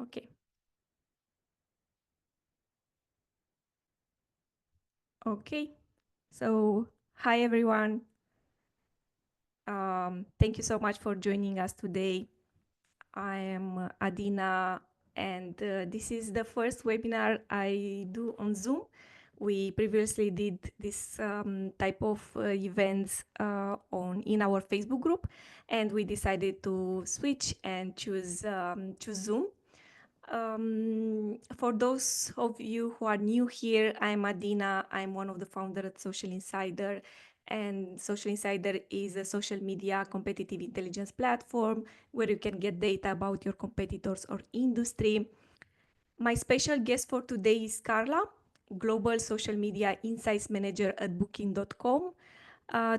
Okay. Okay. So, hi everyone. Thank you so much for joining us today. I am Adina, and this is the first webinar I do on Zoom. We previously did this type of events in our Facebook group, and we decided to switch and choose Zoom. For those of you who are new here, I'm Adina. I'm one of the founders at Social Insider. And Social Insider is a social media competitive intelligence platform where you can get data about your competitors or industry. My special guest for today is Karla, Global Social Media Insights Manager at Booking.com.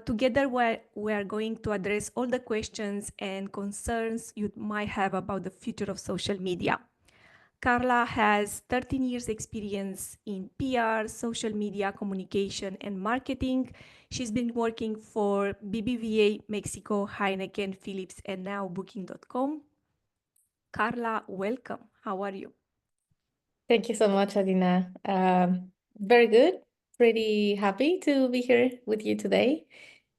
Together, we are going to address all the questions and concerns you might have about the future of social media. Karla has 13 years experience in PR, social media communication, and marketing. She's been working for BBVA, Mexico, Heineken, Philips, and now Booking.com. Karla, welcome. How are you? Thank you so much, Adina. Very good. Pretty happy to be here with you today.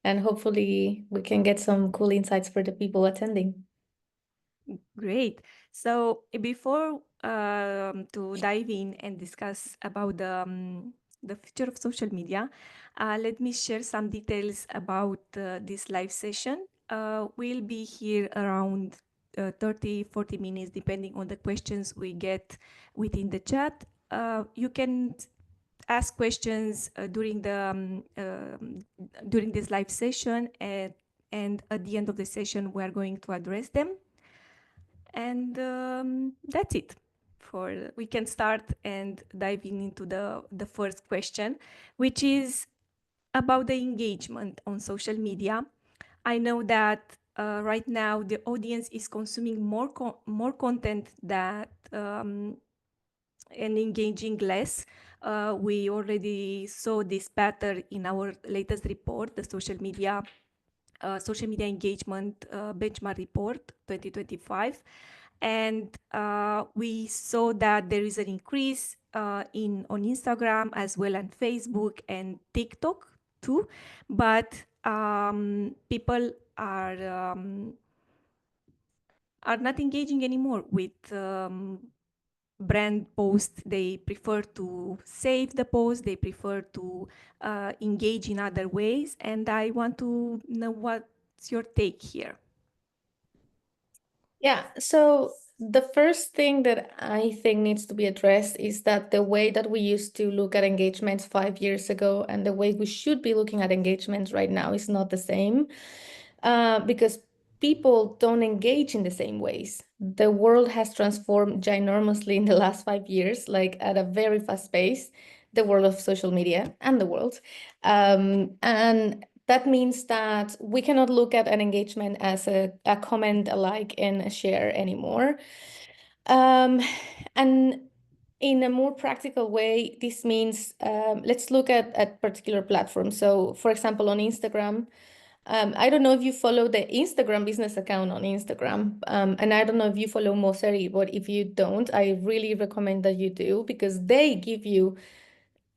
And hopefully we can get some cool insights for the people attending. Great. So before to dive in and discuss about the future of social media, let me share some details about this live session. We'll be here around 30, 40 minutes, depending on the questions we get within the chat. You can ask questions during this live session, and at the end of the session, we are going to address them. And that's it. We can start and diving into the first question, which is about the engagement on social media. I know that right now the audience is consuming more content that and engaging less. We already saw this pattern in our latest report, the social media engagement benchmark report 2025. And we saw that there is an increase on Instagram as well as Facebook and TikTok too, but people are not engaging anymore with brand posts. They prefer to save the post. They prefer to engage in other ways. And I want to know what's your take here. Yeah, so the first thing that I think needs to be addressed is that the way that we used to look at engagements 5 years ago and the way we should be looking at engagements right now is not the same. Because people don't engage in the same ways. The world has transformed ginormously in the last 5 years, like at a very fast pace, the world of social media and the world. And that means that we cannot look at an engagement as a comment, a like, and a share anymore. And in a more practical way, this means let's look at particular platforms. So, for example, on Instagram, I don't know if you follow the Instagram business account on Instagram, and I don't know if you follow Moseri, but if you don't, I really recommend that you do because they give you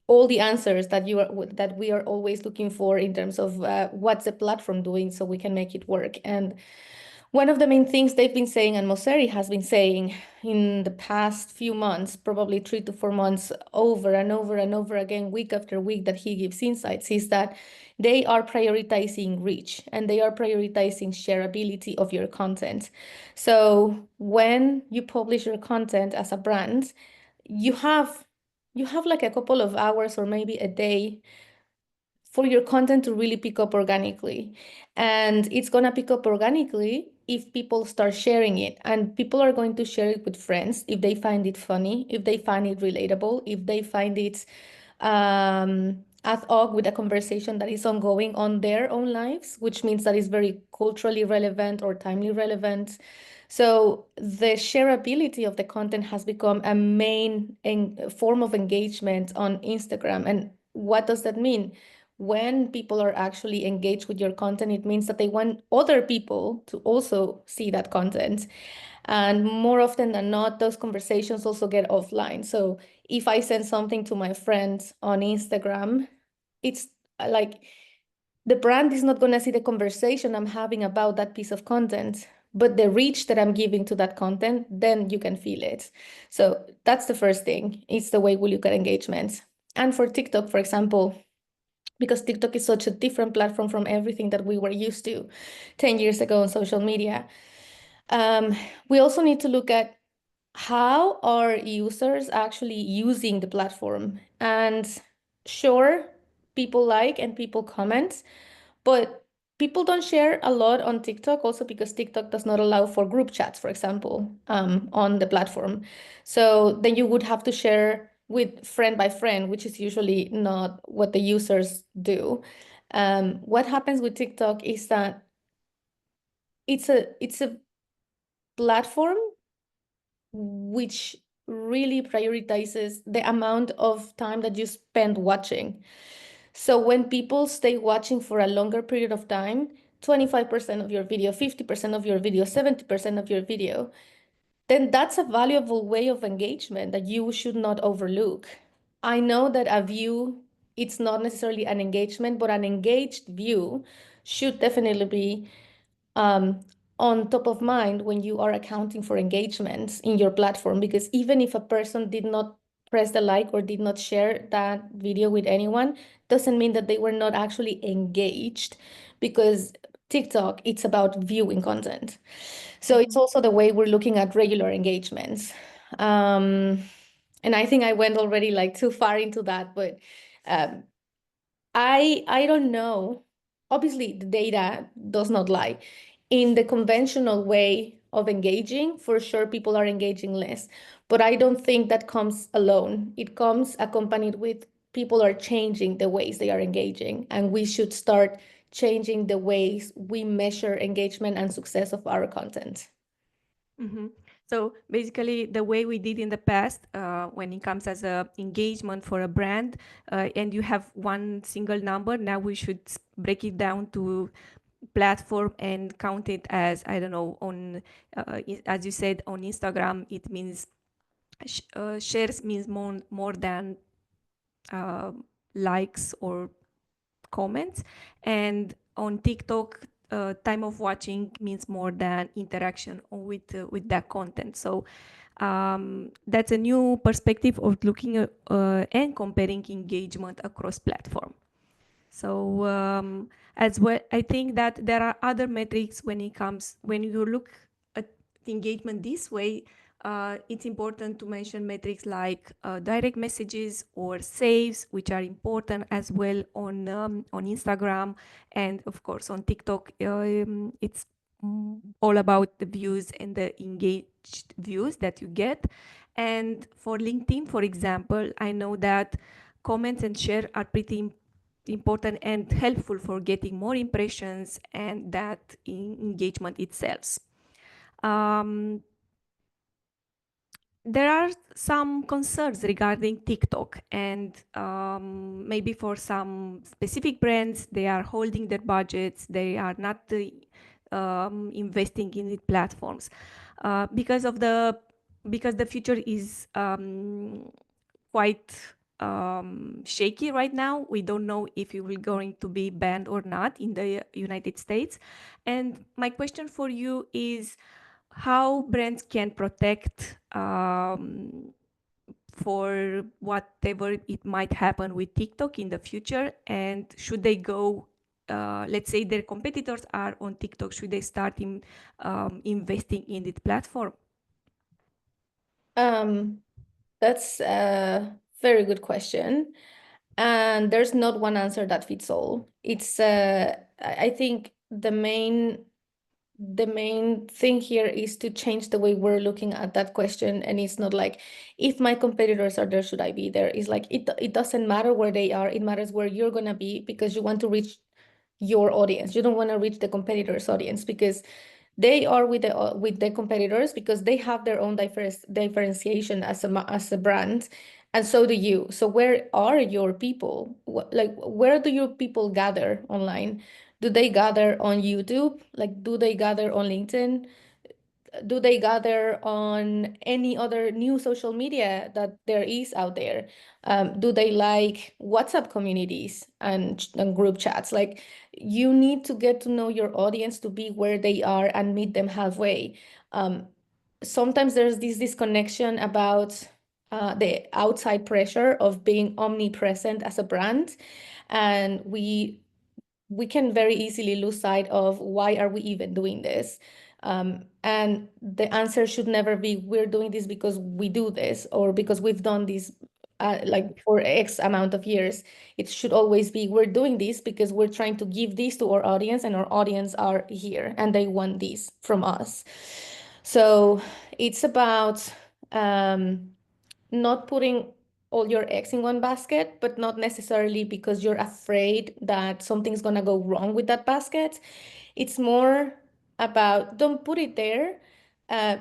all the answers that we are always looking for in terms of what's the platform doing so we can make it work. And one of the main things they've been saying, and Moseri has been saying in the past few months, probably 3 to 4 months, over and over and over again, week after week, that he gives insights, is that they are prioritizing reach and they are prioritizing shareability of your content. So when you publish your content as a brand, you have like a couple of hours or maybe a day for your content to really pick up organically. And it's going to pick up organically if people start sharing it. And people are going to share it with friends if they find it funny, if they find it relatable, if they find it ad hoc with a conversation that is ongoing on their own lives, which means that it's very culturally relevant or timely relevant. So the shareability of the content has become a main form of engagement on Instagram. And what does that mean? when people are actually engaged with your content, it means that they want other people to also see that content. And more often than not, those conversations also get offline. So if I send something to my friends on Instagram, it's like the brand is not going to see the conversation I'm having about that piece of content, but the reach that I'm giving to that content, then you can feel it. So that's the first thing. It's the way we look at engagements. And for TikTok, for example, because TikTok is such a different platform from everything that we were used to 10 years ago on social media, we also need to look at how are users actually using the platform. And sure, people like and people comment, but people don't share a lot on TikTok also because TikTok does not allow for group chats, for example, on the platform. So then you would have to share with friend by friend, which is usually not what the users do. What happens with TikTok is that it's a platform which really prioritizes the amount of time that you spend watching. So when people stay watching for a longer period of time, 25% of your video, 50% of your video, 70% of your video, then that's a valuable way of engagement that you should not overlook. I know that a view, it's not necessarily an engagement, but an engaged view should definitely be um, on top of mind when you are accounting for engagements in your platform. Because even if a person did not press the like or did not share that video with anyone, doesn't mean that they were not actually engaged, because TikTok, it's about viewing content. So it's also the way we're looking at regular engagements. Um, and I think I went already like too far into that, but um, I don't know. Obviously, the data does not lie. In the conventional way of engaging, for sure, people are engaging less. But I don't think that comes alone. It comes accompanied with people are changing the ways they are engaging, and we should start changing the ways we measure engagement and success of our content. Mm-hmm. So basically, the way we did in the past, when it comes as a engagement for a brand, and you have one single number, now we should break it down to platform and count it as, I don't know, on as you said, on Instagram, it means shares means more than uh, likes or comments, and on TikTok, time of watching means more than interaction with that content. So that's a new perspective of looking at, and comparing engagement across platform. So as well, I think that there are other metrics when you look at engagement this way. It's important to mention metrics like direct messages or saves, which are important as well on Instagram, and of course on TikTok. It's all about the views and the engaged views that you get. And for LinkedIn, for example, I know that comments and share are pretty important and helpful for getting more impressions and that engagement itself. Um, there are some concerns regarding TikTok, and maybe for some specific brands, they are holding their budgets, they are not investing in the platforms because of the future is quite shaky right now. We don't know if it will going to be banned or not in the United States. And my question for you is how brands can protect for whatever it might happen with TikTok in the future, and should they go let's say their competitors are on TikTok, should they start investing in this platform? Um, that's a very good question. And there's not one answer that fits all. It's I think the main thing here is to change the way we're looking at that question. And it's not like, if my competitors are there, should I be there? It's like it doesn't matter where they are. It matters where you're gonna be, because you want to reach your audience. You don't want to reach the competitors' audience, because they are with the competitors because they have their own differentiation as a brand, And so do you. So where are your people? Like, where do your people gather online? Do they gather on YouTube? Like, do they gather on LinkedIn? Do they gather on any other new social media that there is out there? Do they like WhatsApp communities and group chats? Like, you need to get to know your audience to be where they are and meet them halfway. Sometimes there's this disconnection about the outside pressure of being omnipresent as a brand, and we can very easily lose sight of why are we even doing this. And the answer should never be we're doing this because we do this or because we've done this like for X amount of years. It should always be we're doing this because we're trying to give this to our audience, and our audience are here and they want this from us. So it's about not putting all your eggs in one basket, but not necessarily because you're afraid that something's gonna go wrong with that basket. It's more about don't put it there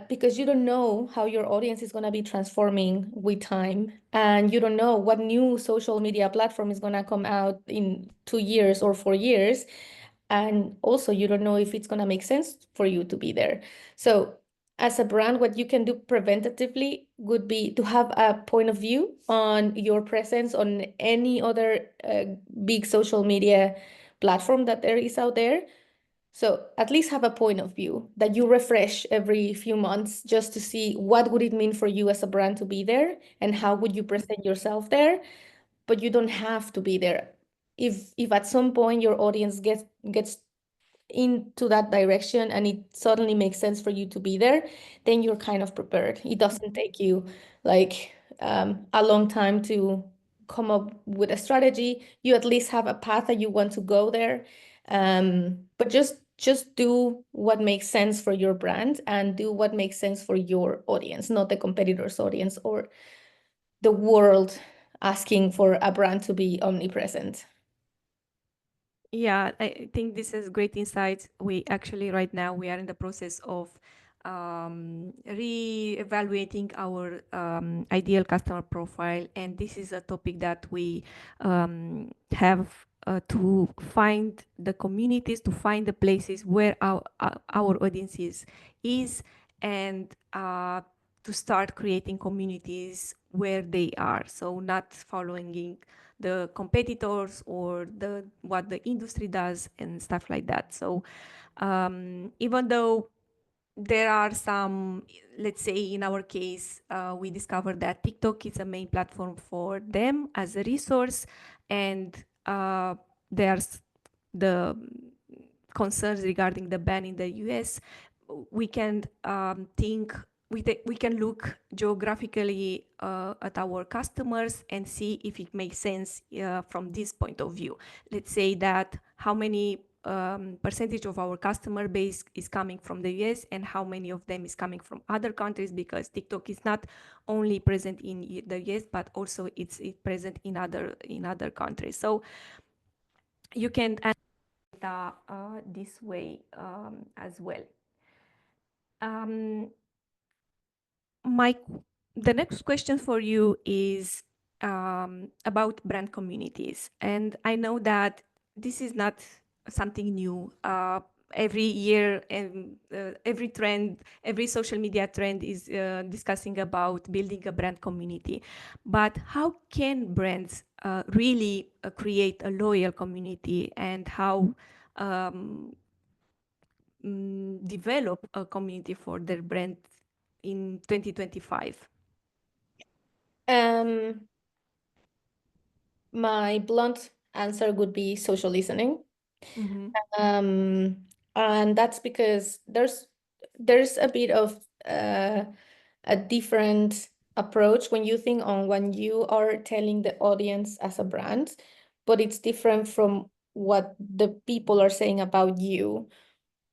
because you don't know how your audience is gonna be transforming with time, and you don't know what new social media platform is gonna come out in 2 years or 4 years, and also you don't know if it's gonna make sense for you to be there. So as a brand, what you can do preventatively would be to have a point of view on your presence on any other big social media platform that there is out there. So at least have a point of view that you refresh every few months just to see what would it mean for you as a brand to be there and how would you present yourself there. But you don't have to be there. If at some point your audience gets into that direction and it suddenly makes sense for you to be there, then you're kind of prepared. It doesn't take you like a long time to come up with a strategy. You at least have a path that you want to go there. But just do what makes sense for your brand and do what makes sense for your audience, not the competitor's audience or the world asking for a brand to be omnipresent. Yeah, I think this is great insights. We actually right now we are in the process of re-evaluating our ideal customer profile, and this is a topic that we have to find the communities, to find the places where our audiences is, and to start creating communities where they are. So not following the competitors or the what the industry does and stuff like that. So even though there are some, let's say in our case, we discovered that TikTok is a main platform for them as a resource, and there's the concerns regarding the ban in the US. We can think we can look geographically at our customers and see if it makes sense from this point of view. Let's say that how many percentage of our customer base is coming from the US and how many of them is coming from other countries, because TikTok is not only present in the US but also it's present in other countries. So you can analyze this way as well. Um, my the next question for you is about brand communities, and I know that this is not something new. Every year and every trend, every social media trend is discussing about building a brand community. But how can brands really create a loyal community, and how develop a community for their brand in 2025? Um, my blunt answer would be social listening. Mm-hmm. Um, and that's because there's a bit of a different approach when you think on when you are telling the audience as a brand, but it's different from what the people are saying about you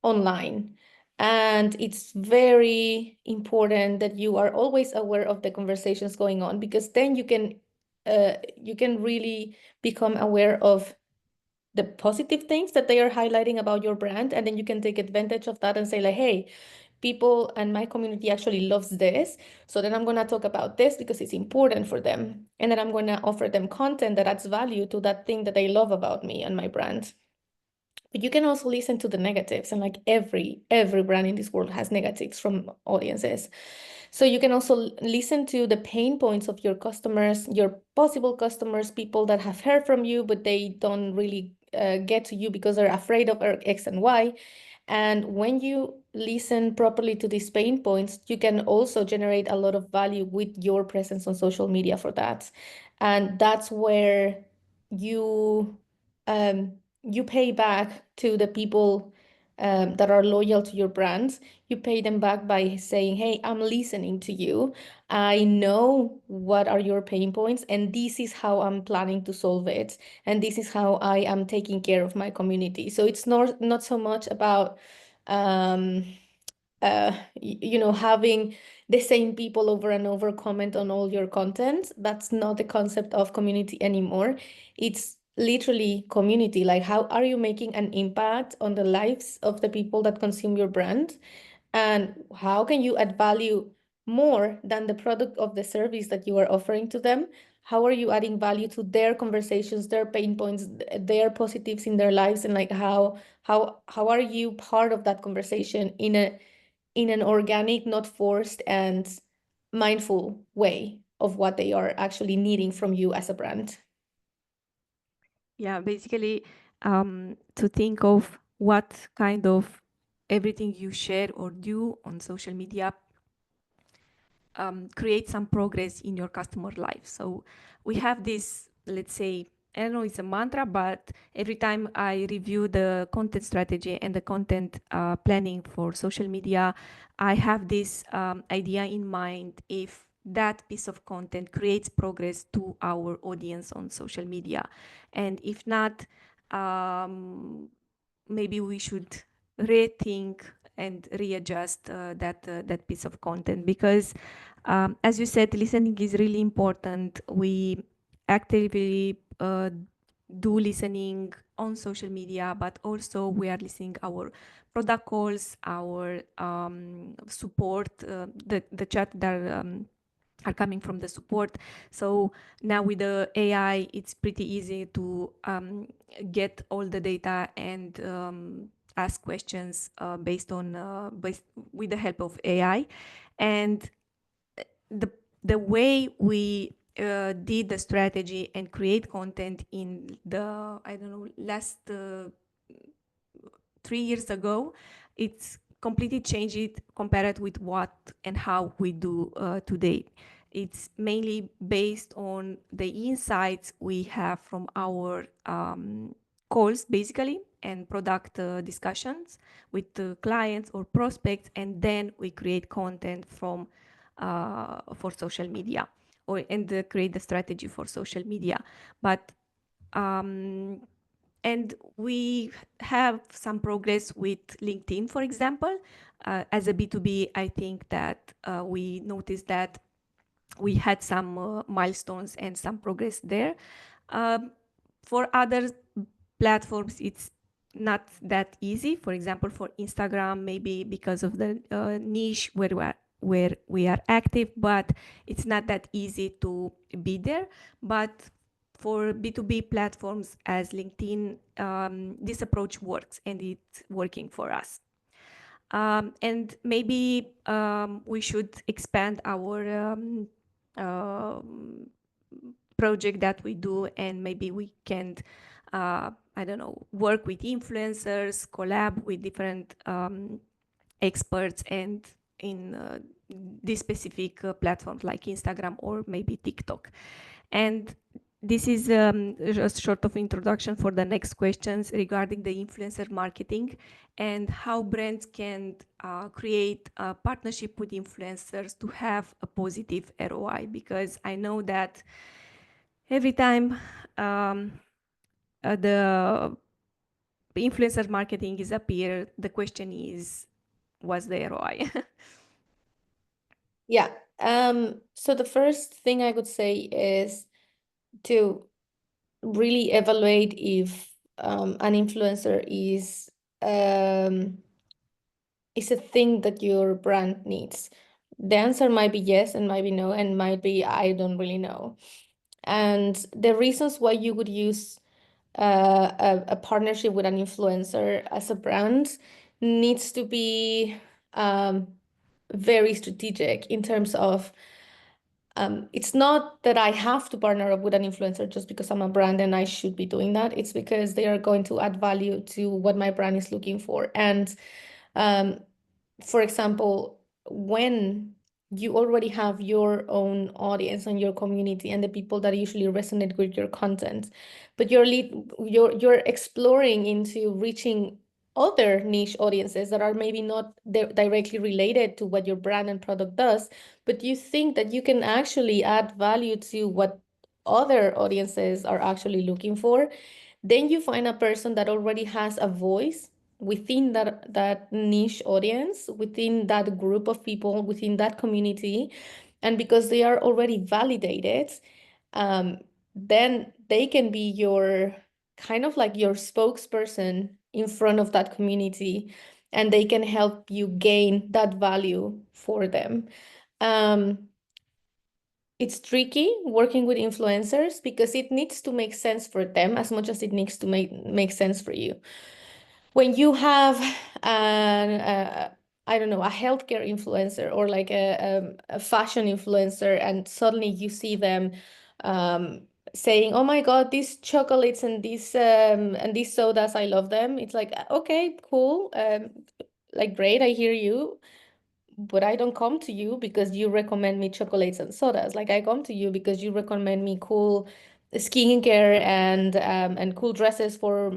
online. And it's very important that you are always aware of the conversations going on, because then you can really become aware of the positive things that they are highlighting about your brand, and then you can take advantage of that and say like, hey, people and my community actually loves this. So then I'm going to talk about this because it's important for them. And then I'm going to offer them content that adds value to that thing that they love about me and my brand. But you can also listen to the negatives, and like every brand in this world has negatives from audiences. So you can also listen to the pain points of your customers, your possible customers, people that have heard from you, but they don't really get to you because they're afraid of X and Y. And when you listen properly to these pain points, you can also generate a lot of value with your presence on social media for that. And that's where you you pay back to the people that are loyal to your brands. You pay them back by saying, hey, I'm listening to you. I know what are your pain points, and this is how I'm planning to solve it. And this is how I am taking care of my community. So it's not so much about um, having the same people over and over comment on all your content. That's not the concept of community anymore. It's literally community. Like, how are you making an impact on the lives of the people that consume your brand? And how can you add value more than the product of the service that you are offering to them? How are you adding value to their conversations, their pain points, their positives in their lives, and like how are you part of that conversation in an organic, not forced, and mindful way of what they are actually needing from you as a brand? Yeah, basically, to think of what kind of everything you share or do on social media create some progress in your customer life. So we have this, let's say, I don't know, it's a mantra, but every time I review the content strategy and the content planning for social media, I have this idea in mind. If that piece of content creates progress to our audience on social media, and if not, maybe we should rethink and readjust that piece of content, because as you said, listening is really important. We actively do listening on social media, but also we are listening our product calls, our support, the chat that are coming from the support. So now with the AI, it's pretty easy to get all the data and ask questions based with the help of AI. And the the way we did the strategy and create content in the, I don't know, last 3 years ago, it's completely changed it compared with what and how we do today. It's mainly based on the insights we have from our calls, basically, and product discussions with the clients or prospects, and then we create content from for social media, or and create the strategy for social media. But um, and we have some progress with LinkedIn, for example. As a B2B, I think that we noticed that we had some milestones and some progress there. Um, for other platforms, it's not that easy. For example, for Instagram, maybe because of the niche where we are active, but it's not that easy to be there. But for B2B platforms as LinkedIn, this approach works, and it's working for us. And maybe we should expand our project that we do, and maybe we can, I don't know, work with influencers, collab with different experts, and in these specific platforms like Instagram or maybe TikTok. And this is just short of introduction for the next questions regarding the influencer marketing and how brands can create a partnership with influencers to have a positive ROI. Because I know that every time the influencer marketing is appear, the question is, what's the ROI? Yeah. So the first thing I would say is to really evaluate if an influencer is is a thing that your brand needs? The answer might be yes and might be no, and might be I don't really know. And the reasons why you would use a partnership with an influencer as a brand needs to be um, very strategic in terms of it's not that I have to partner up with an influencer just because I'm a brand and I should be doing that. It's because they are going to add value to what my brand is looking for. And um, for example, when you already have your own audience and your community and the people that usually resonate with your content, but you're exploring into reaching other niche audiences that are maybe not directly related to what your brand and product does, but you think that you can actually add value to what other audiences are actually looking for, then you find a person that already has a voice within that niche audience, within that group of people, within that community. And because they are already validated, um, then they can be your kind of like your spokesperson in front of that community, and they can help you gain that value for them. Um, it's tricky working with influencers because it needs to make sense for them as much as it needs to make sense for you. When you have an I don't know, a healthcare influencer or like a fashion influencer, and suddenly you see them um, saying, "Oh my God, these chocolates and these sodas, I love them." It's like, okay, cool, like great, I hear you, but I don't come to you because you recommend me chocolates and sodas. Like I come to you because you recommend me cool skincare and cool dresses for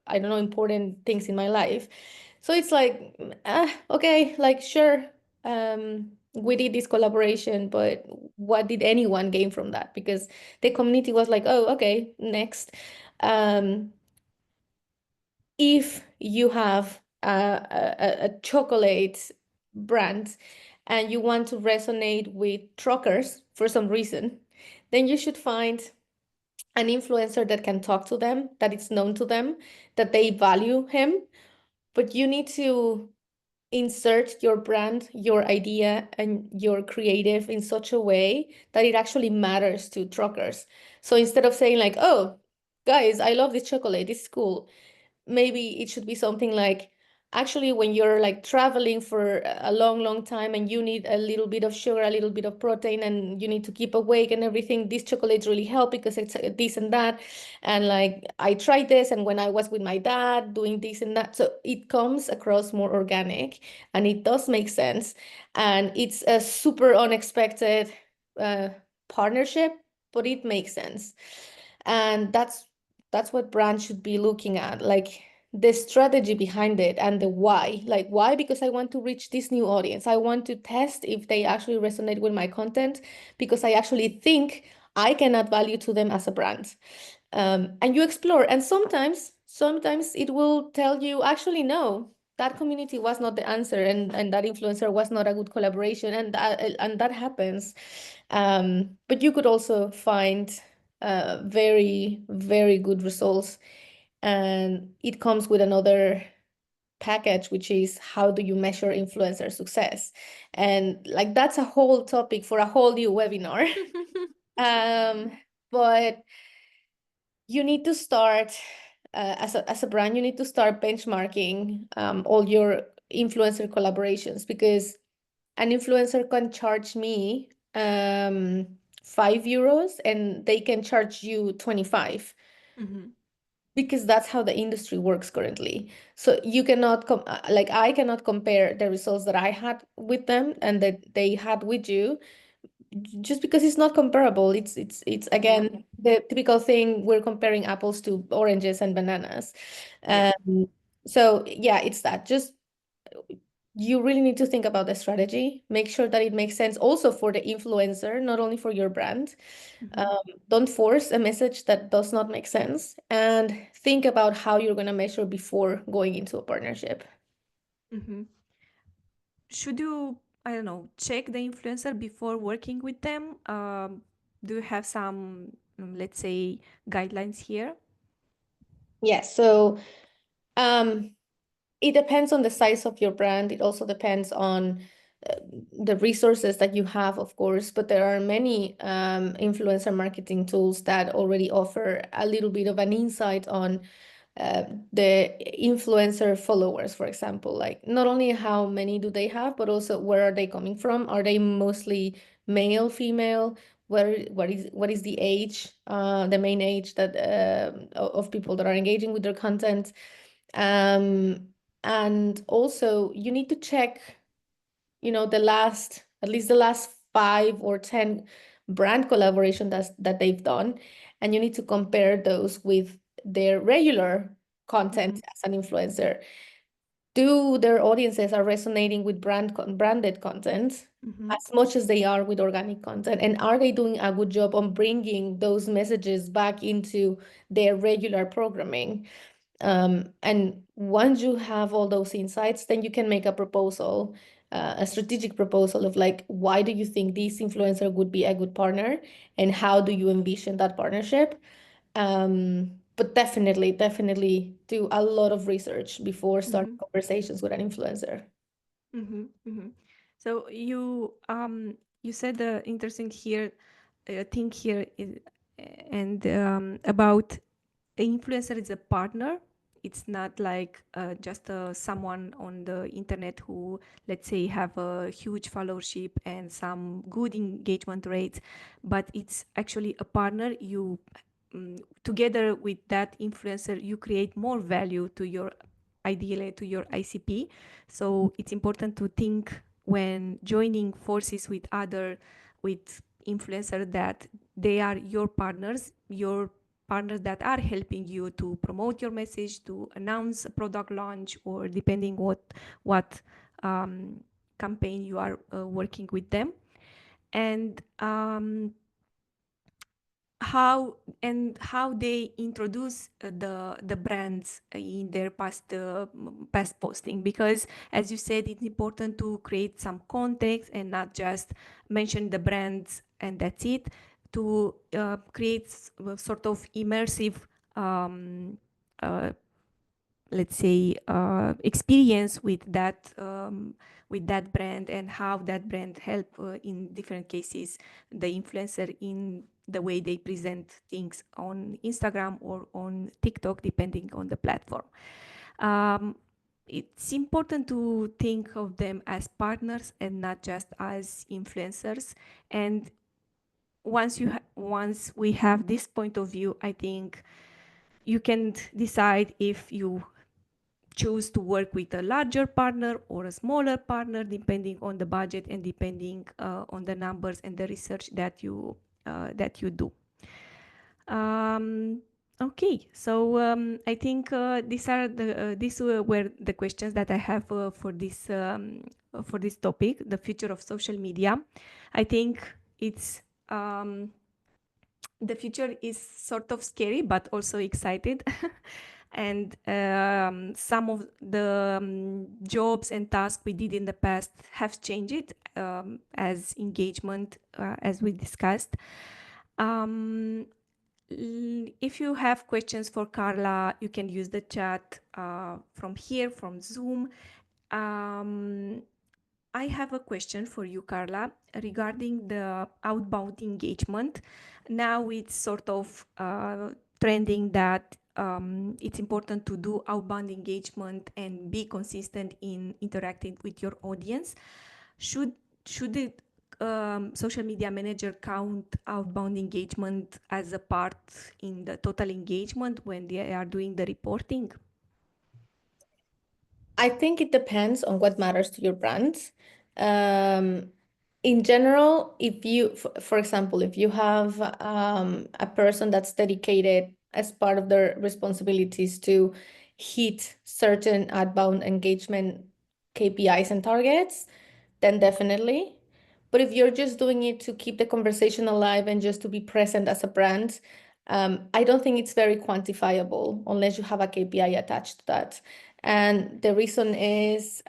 I don't know, important things in my life. So it's like okay, like sure, we did this collaboration, but what did anyone gain from that? Because the community was like, oh, okay, next. Um, if you have a chocolate brand and you want to resonate with truckers for some reason, then you should find an influencer that can talk to them, that it's known to them, that they value him. But you need to insert your brand, your idea, and your creative in such a way that it actually matters to truckers. So instead of saying like, oh, guys, I love this chocolate, it's cool, maybe it should be something like, actually when you're like traveling for a long time and you need a little bit of sugar, a little bit of protein, and you need to keep awake and everything, these chocolates really help because it's this and that. And like I tried this, and when I was with my dad doing this and that, so it comes across more organic and it does make sense, and it's a super unexpected uh, partnership, but it makes sense. And that's what brands should be looking at, like the strategy behind it and the why. Like why? Because I want to reach this new audience. I want to test if they actually resonate with my content because I actually think I can add value to them as a brand. And you explore, and sometimes it will tell you, actually no, that community was not the answer, and that influencer was not a good collaboration, and that happens. But you could also find very, very good results. And it comes with another package, which is how do you measure influencer success? And like that's a whole topic for a whole new webinar. um, but you need to start as a brand, you need to start benchmarking all your influencer collaborations, because an influencer can charge me 5 euros and they can charge you 25, Mhm. because that's how the industry works currently. So you cannot like I cannot compare the results that I had with them and that they had with you, just because it's not comparable. It's Yeah. again the typical thing, we're comparing apples to oranges and bananas. Yeah. So yeah, it's that. Just you really need to think about the strategy, make sure that it makes sense also for the influencer, not only for your brand. Mhm. Um, don't force a message that does not make sense, and think about how you're going to measure before going into a partnership. Mhm. Should you, I don't know, check the influencer before working with them? Do you have some, let's say, guidelines here? Yes. So um, It depends on the size of your brand. It also depends on uh, the resources that you have, of course, but there are many influencer marketing tools that already offer a little bit of an insight on uh, the influencer followers, for example, like not only how many do they have, but also where are they coming from? Are they mostly male, female? What is the age, the main age that of people that are engaging with their content? Um, and also you need to check, at least the last 5 or 10 brand collaboration that they've done, and you need to compare those with their regular content Mhm, as an influencer. Do their audiences are resonating with branded content mhm, as much as they are with organic content? And are they doing a good job on bringing those messages back into their regular programming? And once you have all those insights, then you can make a proposal, a strategic proposal of like, why do you think this influencer would be a good partner, and how do you envision that partnership? But definitely do a lot of research before starting mhm, conversations with an influencer. mhm, mhm. So you said the interesting here thing here is and about the influencer is a partner. It's not like just someone on the internet who, let's say, have a huge followership and some good engagement rates, but it's actually a partner. You together with that influencer, you create more value to your ideally to your ICP. So it's important to think when joining forces with other with influencer that they are your partners that are helping you to promote your message, to announce a product launch, or depending what campaign you are working with them, and how they introduce the brands in their past posting, because as you said, it's important to create some context and not just mention the brands and that's it, to create sort of immersive um, uh, let's say experience with that brand, and how that brand help in different cases the influencer in the way they present things on Instagram or on TikTok, depending on the platform. um, it's important to think of them as partners and not just as influencers. And once we have this point of view, I think you can decide if you choose to work with a larger partner or a smaller partner, depending on the budget and depending on the numbers and the research that you do. Okay, so I think these were the questions that I have for this topic, the future of social media. I think it's the future is sort of scary, but also excited. And some of the jobs and tasks we did in the past have changed as engagement, as we discussed. Um, if you have questions for Karla, you can use the chat from here, from Zoom. Um, I have a question for you, Karla, regarding the outbound engagement. Now it's sort of trending that it's important to do outbound engagement and be consistent in interacting with your audience. Should should the social media manager count outbound engagement as a part in the total engagement when they are doing the reporting? I think it depends on what matters to your brand. Um, in general, if you, for example, if you have a person that's dedicated as part of their responsibilities to hit certain outbound engagement KPIs and targets, then definitely. But if you're just doing it to keep the conversation alive and just to be present as a brand, I don't think it's very quantifiable unless you have a KPI attached to that. And the reason is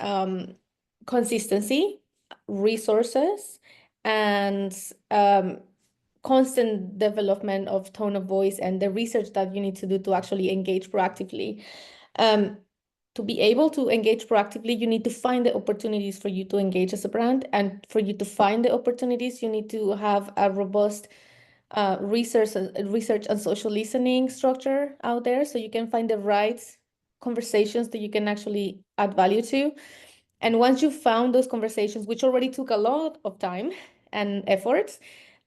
consistency, resources, and constant development of tone of voice and the research that you need to do to actually engage proactively. Um, to be able to engage proactively, you need to find the opportunities for you to engage as a brand. And for you to find the opportunities, you need to have a robust research and social listening structure out there, so you can find the right conversations that you can actually add value to. And once you found those conversations, which already took a lot of time and efforts,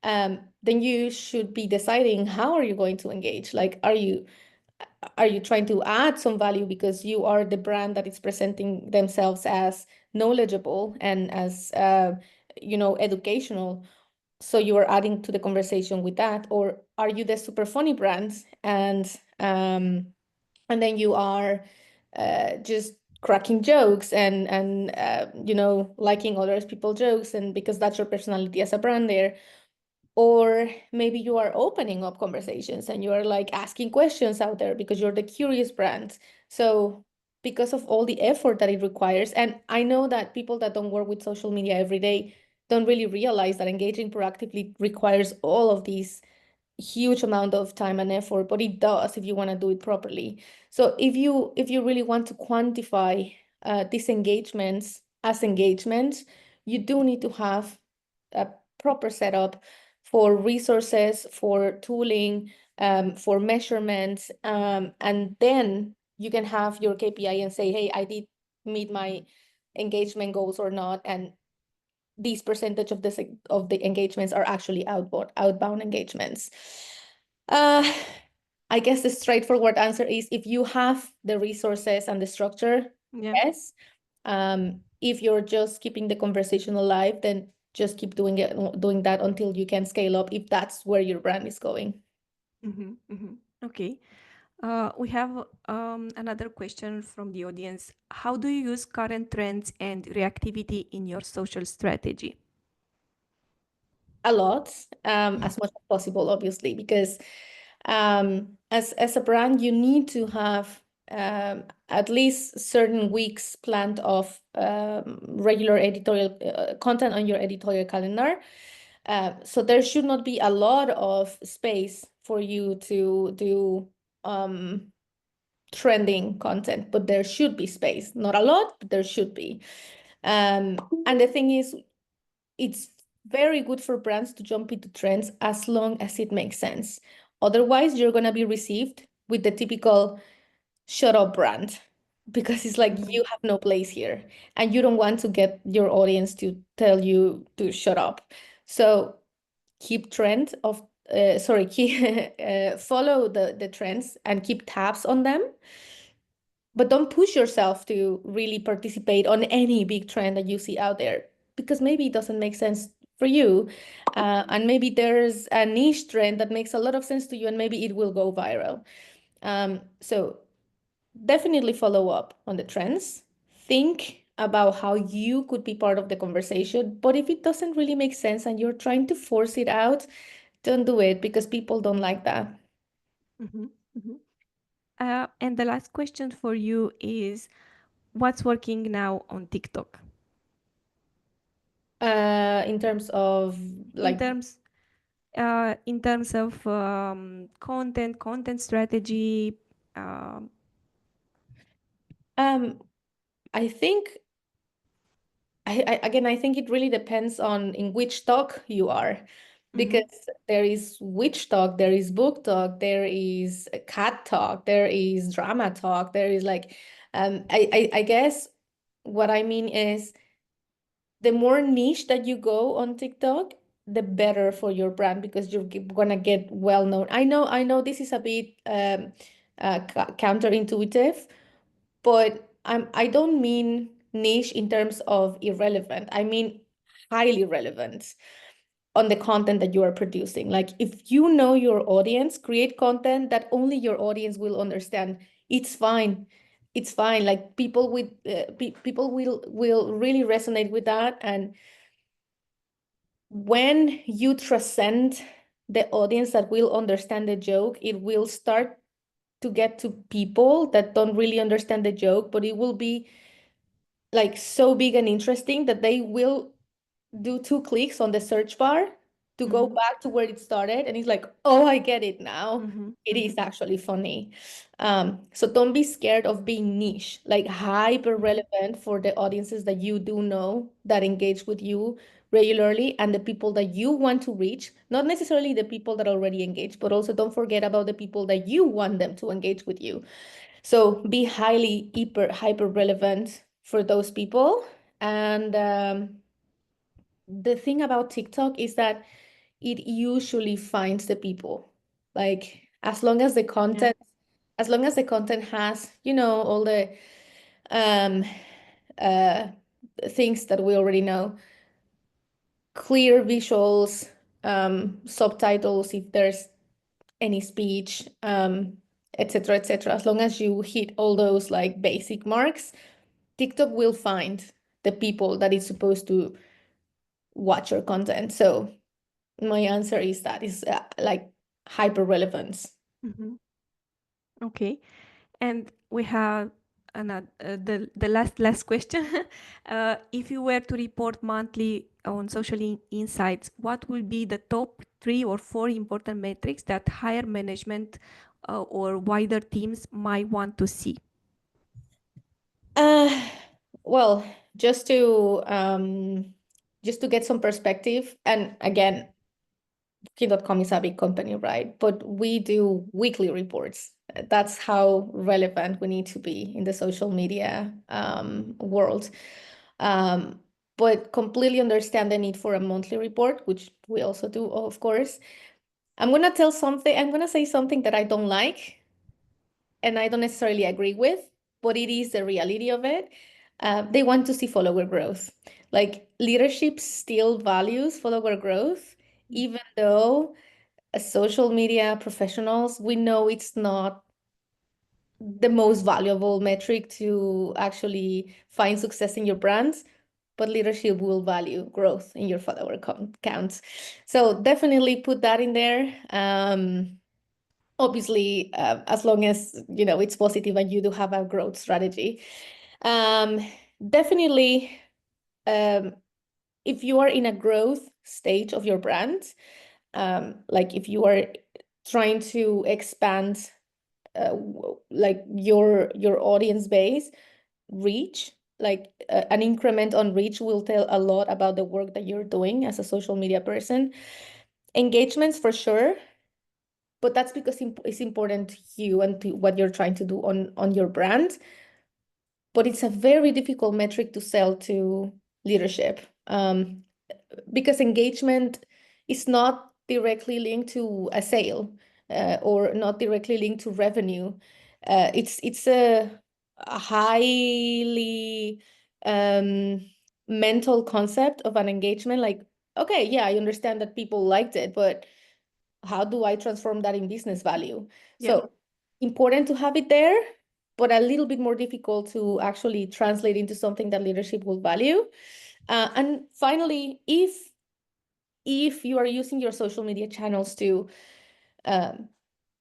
then you should be deciding how are you going to engage. Like, are you trying to add some value because you are the brand that is presenting themselves as knowledgeable and as educational, so you are adding to the conversation with that? Or are you the super funny brand, and then you are just cracking jokes and liking other people's jokes, and because that's your personality as a brand there? Or maybe you are opening up conversations and you are like asking questions out there because you're the curious brand. So because of all the effort that it requires, and I know that people that don't work with social media every day don't really realize that engaging proactively requires all of these huge amount of time and effort, but it does if you want to do it properly. So if you really want to quantify these engagements as engagements, you do need to have a proper setup for resources, for tooling, for measurements, and then you can have your KPI and say, hey, I did meet my engagement goals or not, and these percentage of the engagements are actually outbound engagements. Uh, I guess the straightforward answer is if you have the resources and the structure, Yeah. yes. If you're just keeping the conversation alive, then just keep doing that until you can scale up, if that's where your brand is going. Okay. We have another question from the audience. How do you use current trends and reactivity in your social strategy? A lot, as much as possible, obviously, because as a brand, you need to have at least certain weeks planned of regular editorial content on your editorial calendar. So there should not be a lot of space for you to do trending content, but there should be space. Not a lot, but there should be. And the thing is, it's very good for brands to jump into trends as long as it makes sense. Otherwise, you're going to be received with the typical shut up brand, because it's like you have no place here and you don't want to get your audience to tell you to shut up. So keep trend of keep follow the trends and keep tabs on them, but don't push yourself to really participate on any big trend that you see out there, because maybe it doesn't make sense for you. And maybe there's a niche trend that makes a lot of sense to you and maybe it will go viral. So definitely follow up on the trends. Think about how you could be part of the conversation. But if it doesn't really make sense and you're trying to force it out, don't do it, because people don't like that. Mhm, mhm. And the last question for you is, what's working now on TikTok? In terms of In like, terms, in terms of content strategy. Um, um, I think I think it really depends on in which talk you are, mhm, because there is witch talk, there is book talk, there is cat talk, there is drama talk, there is like, I guess what I mean is the more niche that you go on TikTok, the better for your brand, because you're gonna get well known. I know this is a bit counterintuitive, but I don't mean niche in terms of irrelevant. I mean highly relevant on the content that you are producing. Like, if you know your audience, create content that only your audience will understand. It's fine. It's fine. Like, people with people will really resonate with that. And when you transcend the audience that will understand the joke, it will start to get to people that don't really understand the joke, but it will be like so big and interesting that they will do 2 clicks on the search bar to go back to where it started, and it's like, oh, I get it now. Mm-hmm. It Mm-hmm. is actually funny. So don't be scared of being niche, like hyper relevant for the audiences that you do know that engage with you regularly and the people that you want to reach, not necessarily the people that already engage, but also don't forget about the people that you want them to engage with you. So be highly hyper relevant for those people. And the thing about TikTok is that it usually finds the people. Like as long as the Yeah. content, as long as the content has, all the um uh things that we already know, clear visuals, subtitles if there's any speech, etc., etc. As long as you hit all those like basic marks, TikTok will find the people that is supposed to watch your content. So my answer is that is like hyper relevance. Mm-hmm. Okay. And we have another the last question. If you were to report monthly on social insights, what will be the top 3 or 4 important metrics that higher management or wider teams might want to see? Uh, well, just to get some perspective, and again, Booking.com is a big company, right? But we do weekly reports. That's how relevant we need to be in the social media world. Um, but completely understand the need for a monthly report, which we also do, of course. I'm gonna say something that I don't like and I don't necessarily agree with, but it is the reality of it. They want to see follower growth. Like leadership still values follower growth, even though as social media professionals, we know it's not the most valuable metric to actually find success in your brands, but leadership will value growth in your follower counts. So definitely put that in there. Obviously, as long as it's positive and you do have a growth strategy. Um, Definitely, um, if you are in a growth stage of your brand, like if you are trying to expand like your audience base reach, like an increment on reach will tell a lot about the work that you're doing as a social media person. Engagements for sure, but that's because it's important to you and to what you're trying to do on your brand. But it's a very difficult metric to sell to leadership, because engagement is not directly linked to a sale, or not directly linked to revenue. It's a highly mental concept of an engagement. Like, okay, yeah, I understand that people liked it, but how do I transform that in business value? Yeah. So important to have it there, but a little bit more difficult to actually translate into something that leadership will value. And finally, if you are using your social media channels to um,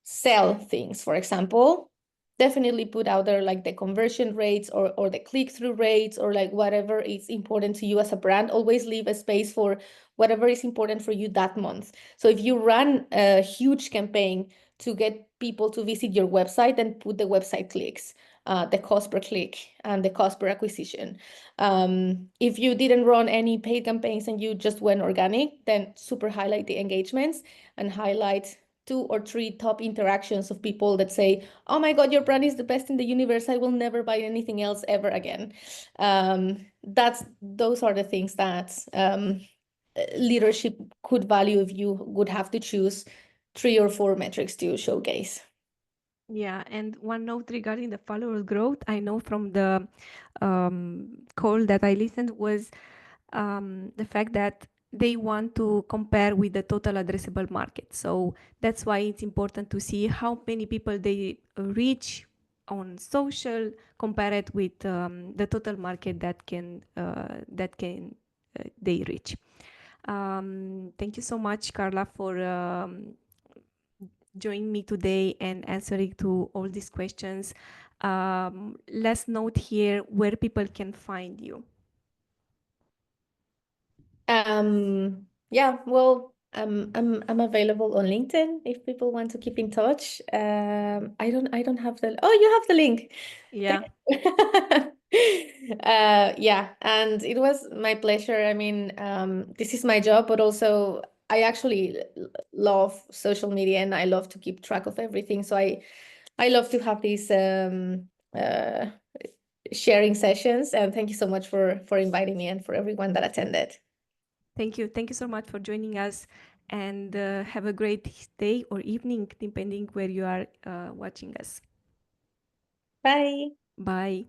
sell things, for example, definitely put out there like the conversion rates or the click-through rates or like whatever is important to you as a brand. Always leave a space for whatever is important for you that month. So if you run a huge campaign to get people to visit your website, then put the website clicks, the cost per click and the cost per acquisition. If you didn't run any paid campaigns and you just went organic, then super highlight the engagements and highlight 2 or 3 top interactions of people that say, oh my God, your brand is the best in the universe. I will never buy anything else ever again. Those are the things that leadership could value if you would have to choose 3 or 4 metrics to showcase. Yeah, and one note regarding the followers growth, I know from the call that I listened was the fact that they want to compare with the total addressable market. So that's why it's important to see how many people they reach on social, compare it with the total market that can they reach. Thank you so much, Karla, for joining me today and answering to all these questions. Let's note here where people can find you. Yeah, well, I'm available on LinkedIn if people want to keep in touch. I don't have the you have the link. Yeah. Thank yeah, and it was my pleasure. I mean, this is my job, but also I actually love social media and I love to keep track of everything. So I love to have these sharing sessions. And thank you so much for inviting me and for everyone that attended. Thank you. Thank you so much for joining us, and have a great day or evening, depending where you are watching us. Bye. Bye.